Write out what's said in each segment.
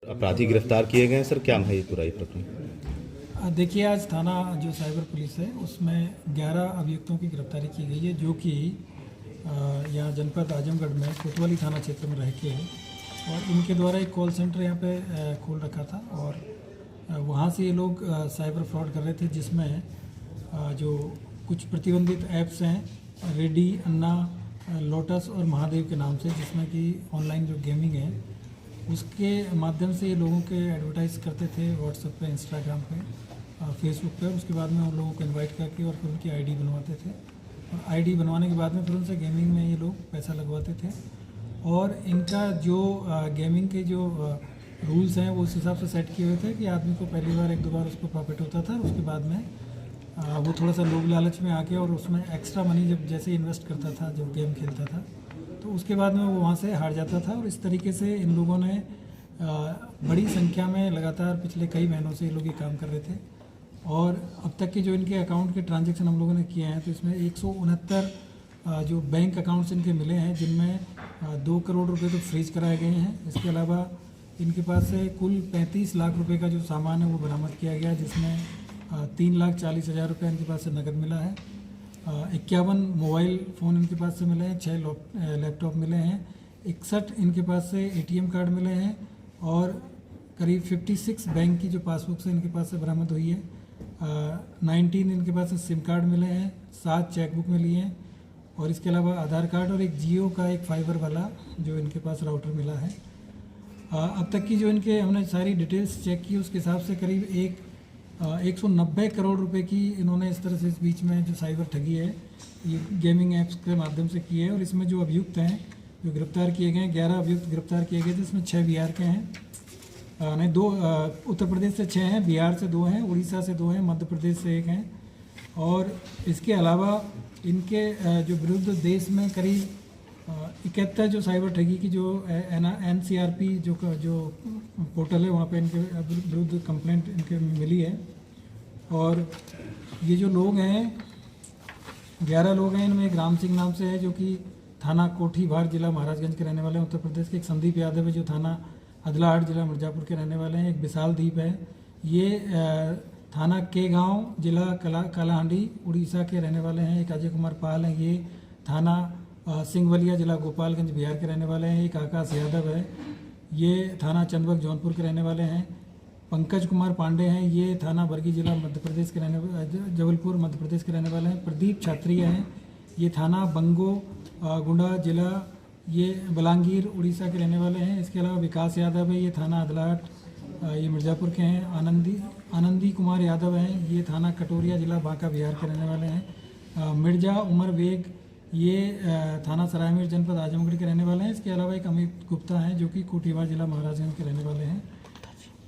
अपराधी गिरफ्तार किए गए हैं सर, क्या है ये पूरा ये प्रकरण? देखिए, आज थाना जो साइबर पुलिस है उसमें 11 अभियुक्तों की गिरफ्तारी की गई है, जो कि यहाँ जनपद आजमगढ़ में कोतवाली थाना क्षेत्र में रह के है। और इनके द्वारा एक कॉल सेंटर यहाँ पे खोल रखा था और वहाँ से ये लोग साइबर फ्रॉड कर रहे थे, जिसमें जो कुछ प्रतिबंधित ऐप्स हैं, रेडी, अन्ना, लोटस और महादेव के नाम से, जिसमें कि ऑनलाइन जो गेमिंग है उसके माध्यम से ये लोगों के एडवर्टाइज़ करते थे व्हाट्सएप पे, इंस्टाग्राम पे, फेसबुक पे। उसके बाद में उन लोगों को इनवाइट करके और फिर उनकी आईडी बनवाते थे और आईडी बनवाने के बाद में फिर उनसे गेमिंग में ये लोग पैसा लगवाते थे। और इनका जो गेमिंग के जो रूल्स हैं वो उस हिसाब से सेट किए हुए थे कि आदमी को पहली बार 1-2 बार उसको प्रॉफिट होता था और उसके बाद में वो थोड़ा सा लोभ लालच में आके और उसमें एक्स्ट्रा मनी जब जैसे इन्वेस्ट करता था, जब गेम खेलता था, तो उसके बाद में वो वहाँ से हार जाता था। और इस तरीके से इन लोगों ने बड़ी संख्या में लगातार पिछले कई महीनों से ये लोग ये काम कर रहे थे। और अब तक के जो इनके अकाउंट के ट्रांजैक्शन हम लोगों ने किए हैं, तो इसमें 169 जो बैंक अकाउंट्स इनके मिले हैं, जिनमें 2 करोड़ रुपए तो फ्रीज कराए गए हैं। इसके अलावा इनके पास से कुल 35 लाख रुपए का जो सामान है वो बरामद किया गया, जिसमें 3,40,000 रुपये इनके पास से नकद मिला है। 51 मोबाइल फ़ोन इनके पास से मिले हैं, 6 लैपटॉप मिले हैं, 61 इनके पास से एटीएम कार्ड मिले हैं और करीब 56 बैंक की जो पासबुक से इनके पास से बरामद हुई है। 19 इनके पास से सिम कार्ड मिले हैं, 7 चेकबुक मिली हैं और इसके अलावा आधार कार्ड और एक जियो का एक फाइबर वाला जो इनके पास राउटर मिला है। अब तक की जो इनके हमने सारी डिटेल्स चेक की, उसके हिसाब से करीब 190 करोड़ रुपए की इन्होंने इस तरह से इस बीच में जो साइबर ठगी है ये गेमिंग ऐप्स के माध्यम से की है। और इसमें जो अभियुक्त हैं जो गिरफ्तार किए गए हैं, 11 अभियुक्त गिरफ्तार किए गए, जिसमें 6 बिहार के हैं, नहीं 2 उत्तर प्रदेश से 6 हैं, बिहार से 2 हैं, उड़ीसा से 2 हैं, मध्य प्रदेश से 1 हैं। और इसके अलावा इनके जो विरुद्ध देश में करीब 71 जो साइबर ठगी की जो NCRP जो पोर्टल है वहाँ पे इनके विरुद्ध कंप्लेंट इनके मिली है। और ये जो लोग हैं 11 लोग हैं, इनमें एक राम सिंह नाम से है जो कि थाना कोठी भार जिला महाराजगंज के रहने वाले हैं उत्तर प्रदेश के। एक संदीप यादव है जो थाना अदलाहाट जिला मिर्ज़ापुर के रहने वाले हैं। एक विशाल दीप है, ये थाना के गाँव जिला कालाहांडी उड़ीसा के रहने वाले हैं। एक अजय कुमार पाल हैं, ये थाना सिंगवलिया जिला गोपालगंज बिहार के रहने वाले हैं। एक आकाश यादव है, ये थाना चंदबक जौनपुर के रहने वाले हैं। पंकज कुमार पांडे हैं, ये थाना बरगी जिला मध्य प्रदेश के जबलपुर मध्य प्रदेश के रहने वाले हैं। प्रदीप छात्रीय हैं, ये थाना बंगो गुंडा जिला ये बलांगीर उड़ीसा के रहने वाले हैं। इसके अलावा विकास यादव है, ये थाना अदलाहाट ये मिर्ज़ापुर के हैं। आनंदी कुमार यादव हैं, ये थाना कटोरिया जिला बांका बिहार के रहने वाले हैं। मिर्जा उमर बेग ये थाना सरायमीर जनपद आजमगढ़ के रहने वाले हैं। इसके अलावा एक अमित गुप्ता हैं जो कि कोठीवार जिला महाराजगंज के रहने वाले हैं।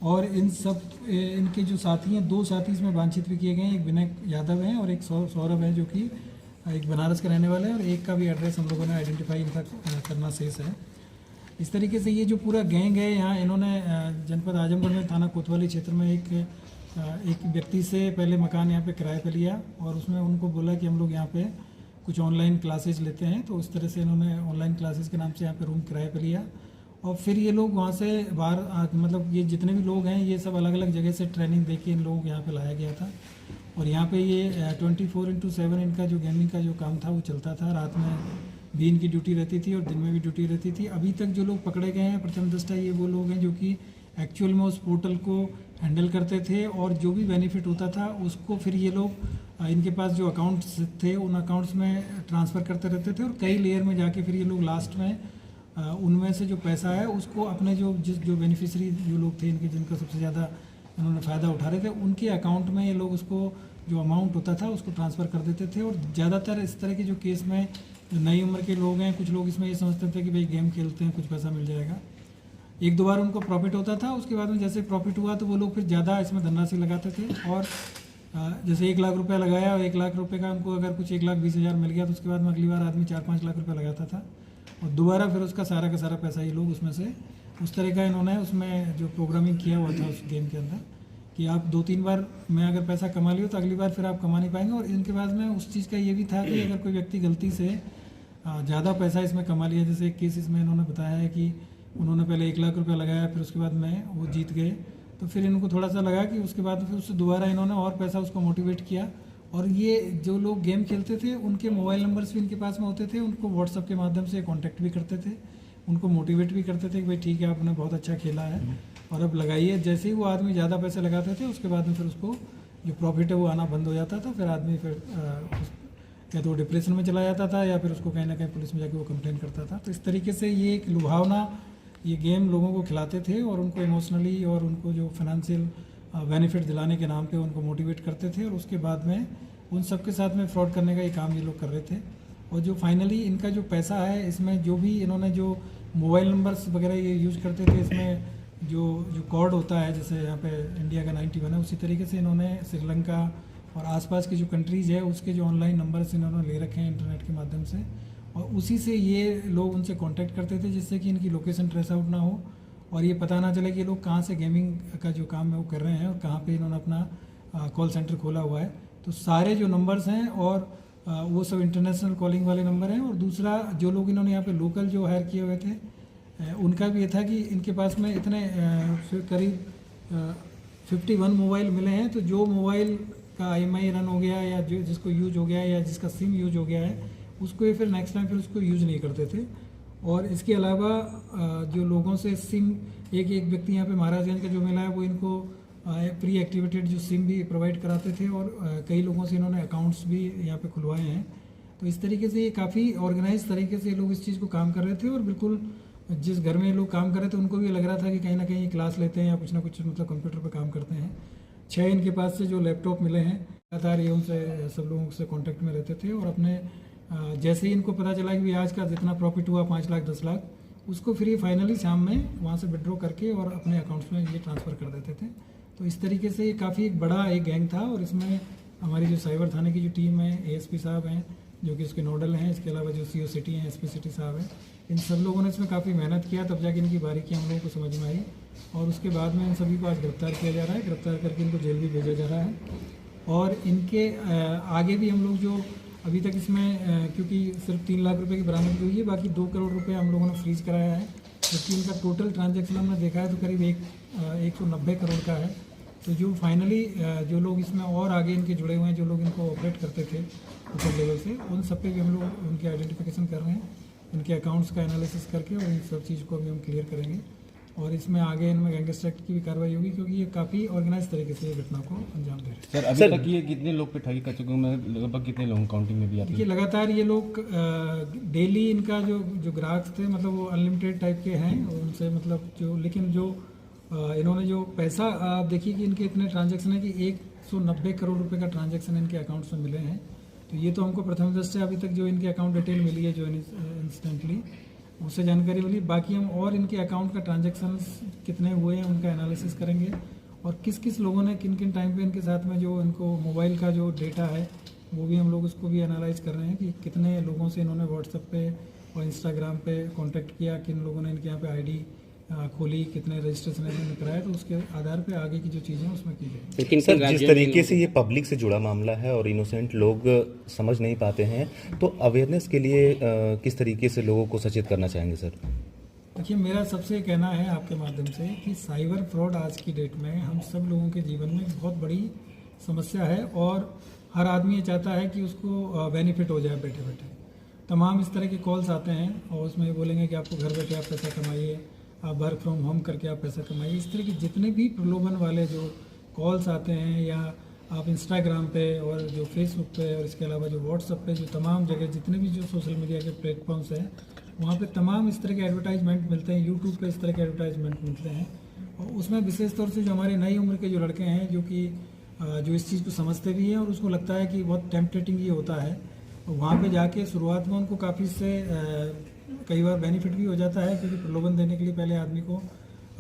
और इन सब इनके जो साथी हैं, 2 साथी इसमें वांछित भी किए गए हैं, एक विनय यादव हैं और एक सौरभ है जो कि एक बनारस के रहने वाले हैं। और एक का भी एड्रेस हम लोगों ने आइडेंटिफाई इनका करना शेष है। इस तरीके से ये जो पूरा गैंग है, यहाँ इन्होंने जनपद आजमगढ़ में थाना कोतवाली क्षेत्र में एक व्यक्ति से पहले मकान यहाँ पे किराए पे लिया और उसमें उनको बोला कि हम लोग यहाँ पे कुछ ऑनलाइन क्लासेज लेते हैं, तो उस तरह से इन्होंने ऑनलाइन क्लासेस के नाम से यहाँ पे रूम किराए पे लिया। और फिर ये लोग वहाँ से बाहर मतलब ये जितने भी लोग हैं ये सब अलग अलग जगह से ट्रेनिंग दे के इन लोगों को यहाँ पे लाया गया था। और यहाँ पे ये 24/7 इनका जो गेमिंग का जो काम था वो चलता था। रात में भी इनकी ड्यूटी रहती थी और दिन में भी ड्यूटी रहती थी। अभी तक जो लोग पकड़े गए हैं प्रथम दृष्टया ये वो लोग हैं जो कि एक्चुअल में उस पोर्टल को हैंडल करते थे और जो भी बेनिफिट होता था उसको फिर ये लोग इनके पास जो अकाउंट्स थे उन अकाउंट्स में ट्रांसफ़र करते रहते थे। और कई लेयर में जाके फिर ये लोग लास्ट में उनमें से जो पैसा है उसको अपने जो बेनिफिशरी जो लोग थे इनके, जिनका सबसे ज़्यादा इन्होंने फ़ायदा उठा रहे थे, उनके अकाउंट में ये लोग उसको जो अमाउंट होता था उसको ट्रांसफ़र कर देते थे। और ज़्यादातर इस तरह के जो केस में जो नई उम्र के लोग हैं, कुछ लोग इसमें ये समझते थे कि भाई गेम खेलते हैं कुछ पैसा मिल जाएगा, 1-2 बार उनको प्रॉफिट होता था, उसके बाद में जैसे प्रॉफिट हुआ तो वो लोग फिर ज़्यादा इसमें धनराशि लगाते थे। और जैसे 1 लाख रुपया लगाया और 1 लाख रुपये का उनको अगर कुछ 1,20,000 मिल गया तो उसके बाद में अगली बार आदमी 4-5 लाख रुपये लगाता था और दोबारा फिर उसका सारा का सारा पैसा ये लोग उसमें से उस तरह का इन्होंने उसमें जो प्रोग्रामिंग किया हुआ था उस गेम के अंदर कि आप 2-3 बार में अगर पैसा कमा लियो तो अगली बार फिर आप कमा नहीं पाएंगे। और इनके बाद में उस चीज़ का ये भी था कि अगर कोई व्यक्ति गलती से ज़्यादा पैसा इसमें कमा लिया, जैसे एक केस इसमें इन्होंने बताया है कि उन्होंने पहले 1 लाख रुपया लगाया, फिर उसके बाद मैं वो जीत गए। तो फिर इनको थोड़ा सा लगा कि उसके बाद फिर उससे दोबारा इन्होंने और पैसा उसको मोटिवेट किया। और ये जो लोग गेम खेलते थे उनके मोबाइल नंबर्स भी इनके पास में होते थे, उनको व्हाट्सअप के माध्यम से कांटेक्ट भी करते थे, उनको मोटिवेट भी करते थे कि भाई ठीक है आपने बहुत अच्छा खेला है और अब लगाइए। जैसे ही वो आदमी ज़्यादा पैसे लगाते थे उसके बाद में फिर उसको जो प्रॉफिट है वो आना बंद हो जाता था। फिर आदमी फिर या तो डिप्रेशन में चला जाता था या फिर उसको कहीं ना कहीं पुलिस में जाके वो कंप्लेन करता था। तो इस तरीके से ये एक लुभावना ये गेम लोगों को खिलाते थे और उनको इमोशनली और उनको जो फाइनेंशियल बेनिफिट दिलाने के नाम पे उनको मोटिवेट करते थे और उसके बाद में उन सब के साथ में फ्रॉड करने का ये काम ये लोग कर रहे थे। और जो फाइनली इनका जो पैसा है इसमें जो भी इन्होंने जो मोबाइल नंबर्स वगैरह ये यूज़ करते थे, इसमें जो कोड होता है जैसे यहाँ पे इंडिया का 91 है, उसी तरीके से इन्होंने श्रीलंका और आसपास की जो कंट्रीज़ है उसके जो ऑनलाइन नंबर्स इन्होंने ले रखे हैं इंटरनेट के माध्यम से, और उसी से ये लोग उनसे कांटेक्ट करते थे जिससे कि इनकी लोकेशन ट्रेस आउट ना हो और ये पता ना चले कि ये लोग कहाँ से गेमिंग का जो काम है वो कर रहे हैं और कहाँ पे इन्होंने अपना कॉल सेंटर खोला हुआ है। तो सारे जो नंबर्स हैं और वो सब इंटरनेशनल कॉलिंग वाले नंबर हैं। और दूसरा जो लोग इन्होंने यहाँ पे लोकल जो हायर किए हुए थे उनका भी ये था कि इनके पास में इतने करीब 51 मोबाइल मिले हैं, तो जो मोबाइल का IMI रन हो गया या जो जिसको यूज हो गया या जिसका सिम यूज हो गया है उसको ये फिर नेक्स्ट टाइम फिर उसको यूज़ नहीं करते थे। और इसके अलावा जो लोगों से सिम एक व्यक्ति यहाँ पे महाराजगंज का जो मिला है वो इनको प्री एक्टिवेटेड जो सिम भी प्रोवाइड कराते थे और कई लोगों से इन्होंने अकाउंट्स भी यहाँ पे खुलवाए हैं। तो इस तरीके से ये काफ़ी ऑर्गेनाइज तरीके से लोग इस चीज़ को काम कर रहे थे और बिल्कुल जिस घर में लोग काम कर रहे थे उनको भी लग रहा था कि कहीं ना कहीं क्लास लेते हैं या कुछ ना कुछ मतलब कंप्यूटर पर काम करते हैं। 6 इनके पास से जो लैपटॉप मिले हैं लगातार ये उनसे सब लोगों से कॉन्टैक्ट में रहते थे और अपने जैसे ही इनको पता चला कि भी आज का जितना प्रॉफिट हुआ 5 लाख 10 लाख उसको फिर ये फाइनली शाम में वहाँ से विड्रॉ करके और अपने अकाउंट्स में ये ट्रांसफ़र कर देते थे। तो इस तरीके से ये काफ़ी एक बड़ा एक गैंग था और इसमें हमारी जो साइबर थाने की जो टीम है ASP साहब हैं जो कि इसके नोडल हैं, इसके अलावा जो CO सिटी हैं SP सिटी साहब हैं, इन सब लोगों ने इसमें काफ़ी मेहनत किया तब जाके इनकी बारीकी हम लोगों को समझ में आई और उसके बाद में इन सभी को आज गिरफ्तार किया जा रहा है। गिरफ्तार करके इनको जेल भी भेजा जा रहा है और इनके आगे भी हम लोग जो अभी तक इसमें क्योंकि सिर्फ 3 लाख रुपए की बरामदगी हुई है, बाकी 2 करोड़ रुपए हम लोगों ने फ्रीज कराया है, जबकि इनका टोटल ट्रांजैक्शन हमने देखा है तो करीब 190 करोड़ का है। तो जो फाइनली जो लोग इसमें और आगे इनके जुड़े हुए हैं, जो लोग इनको ऑपरेट करते थे ऊपर लेवल से, उन सब पे भी हम लोग उनकी आइडेंटिफिकेशन कर रहे हैं, इनके अकाउंट्स का एनालिसिस करके और इन सब चीज़ को अभी हम क्लियर करेंगे और इसमें आगे इनमें गैंगस्टर एक्ट की भी कार्रवाई होगी क्योंकि ये काफ़ी ऑर्गेनाइज तरीके से ये घटना को अंजाम दे रहे हैं। सर अभी तक ये कितने लोग पे ठगी कर चुके हैं, लगभग कितने लोग काउंटिंग में भी आते हैं? देखिए लगातार ये लोग डेली इनका जो ग्राहक थे मतलब वो अनलिमिटेड टाइप के हैं उनसे मतलब जो, लेकिन जो इन्होंने जो पैसा आप देखिए कि इनके इतने ट्रांजैक्शन है कि 190 करोड़ रुपए का ट्रांजैक्शन इनके अकाउंट्स में मिले हैं। तो ये तो हमको प्रथम दृष्टया अभी तक जो इनके अकाउंट डिटेल मिली है जो इंस्टेंटली उससे जानकारी मिली, बाकी हम और इनके अकाउंट का ट्रांजैक्शन कितने हुए हैं उनका एनालिसिस करेंगे और किस किस लोगों ने किन किन टाइम पे इनके साथ में जो इनको मोबाइल का जो डेटा है वो भी हम लोग उसको भी एनालाइज कर रहे हैं कि कितने लोगों से इन्होंने व्हाट्सएप पे और इंस्टाग्राम पे कांटेक्ट किया, किन लोगों ने इनके यहाँ पे ID खोली, कितने रजिस्ट्रेशन इन्होंने कराया, तो उसके आधार पे आगे की जो चीज़ें हैं उसमें की जाएगी। लेकिन सर जिस तरीके से ये पब्लिक से जुड़ा मामला है और इनोसेंट लोग समझ नहीं पाते हैं तो अवेयरनेस के लिए किस तरीके से लोगों को सचेत करना चाहेंगे सर? देखिए मेरा सबसे कहना है आपके माध्यम से कि साइबर फ्रॉड आज की डेट में हम सब लोगों के जीवन में बहुत बड़ी समस्या है और हर आदमी ये चाहता है कि उसको बेनिफिट हो जाए बैठे बैठे। तमाम इस तरह के कॉल्स आते हैं और उसमें ये बोलेंगे कि आपको घर बैठे आप पैसा कमाइए, आप वर्क फ्रॉम होम करके आप पैसा कमाइए। इस तरह के जितने भी प्रलोभन वाले जो कॉल्स आते हैं या आप इंस्टाग्राम पे और जो फेसबुक पे और इसके अलावा जो व्हाट्सएप पे जो तमाम जगह जितने भी जो सोशल मीडिया के प्लेटफॉर्म्स हैं वहाँ पे तमाम इस तरह के एडवर्टाइजमेंट मिलते हैं, यूट्यूब पे इस तरह के एडवर्टाइजमेंट मिलते हैं और उसमें विशेष तौर से जो हमारे नई उम्र के जो लड़के हैं जो कि जो इस चीज़ को समझते भी हैं और उसको लगता है कि बहुत टेम्पटेटिंग ये होता है, वहाँ पे जाके शुरुआत में उनको काफ़ी से कई बार बेनिफिट भी हो जाता है क्योंकि प्रलोभन देने के लिए पहले आदमी को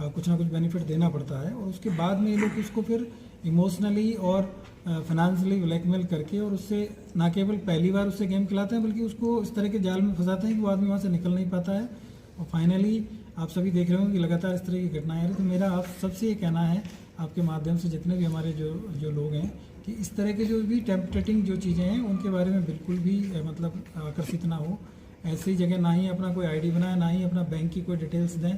कुछ ना कुछ बेनिफिट देना पड़ता है और उसके बाद में ये लोग उसको फिर इमोशनली और फाइनेंशियली ब्लैकमेल करके और उससे ना केवल पहली बार उससे गेम खिलाते हैं बल्कि उसको इस तरह के जाल में फंसाते हैं कि वो आदमी वहाँ से निकल नहीं पाता है और फाइनली आप सभी देख रहे हो कि लगातार इस तरह की घटनाएं आ रही। तो मेरा आप सबसे ये कहना है आपके माध्यम से जितने भी हमारे जो लोग हैं कि इस तरह के जो भी टेम्पटेटिंग जो चीज़ें हैं उनके बारे में बिल्कुल भी मतलब आकर्षित ना हो। ऐसी जगह ना ही अपना कोई ID बनाए, ना ही अपना बैंक की कोई डिटेल्स दें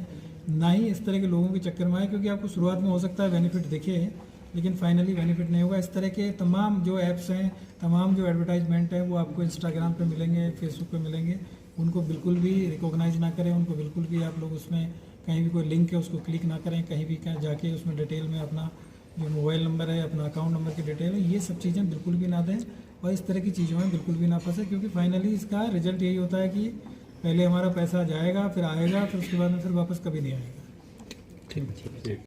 ना ही इस तरह के लोगों के चक्कर में आए, क्योंकि आपको शुरुआत में हो सकता है बेनिफिट दिखे लेकिन फाइनली बेनिफिट नहीं होगा। इस तरह के तमाम जो ऐप्स हैं, तमाम जो एडवर्टाइजमेंट है वो आपको इंस्टाग्राम पे मिलेंगे, फेसबुक पे मिलेंगे, उनको बिल्कुल भी रिकॉग्नाइज ना करें, उनको बिल्कुल भी आप लोग उसमें कहीं भी कोई लिंक है उसको क्लिक ना करें, कहीं भी जाके उसमें डिटेल में अपना जो मोबाइल नंबर है, अपना अकाउंट नंबर की डिटेल है, ये सब चीज़ें बिल्कुल भी ना दें और इस तरह की चीज़ों में बिल्कुल भी ना फंसे, क्योंकि फाइनली इसका रिजल्ट यही होता है कि पहले हमारा पैसा जाएगा, फिर आएगा, फिर उसके बाद में फिर वापस कभी नहीं आएगा। ठीक।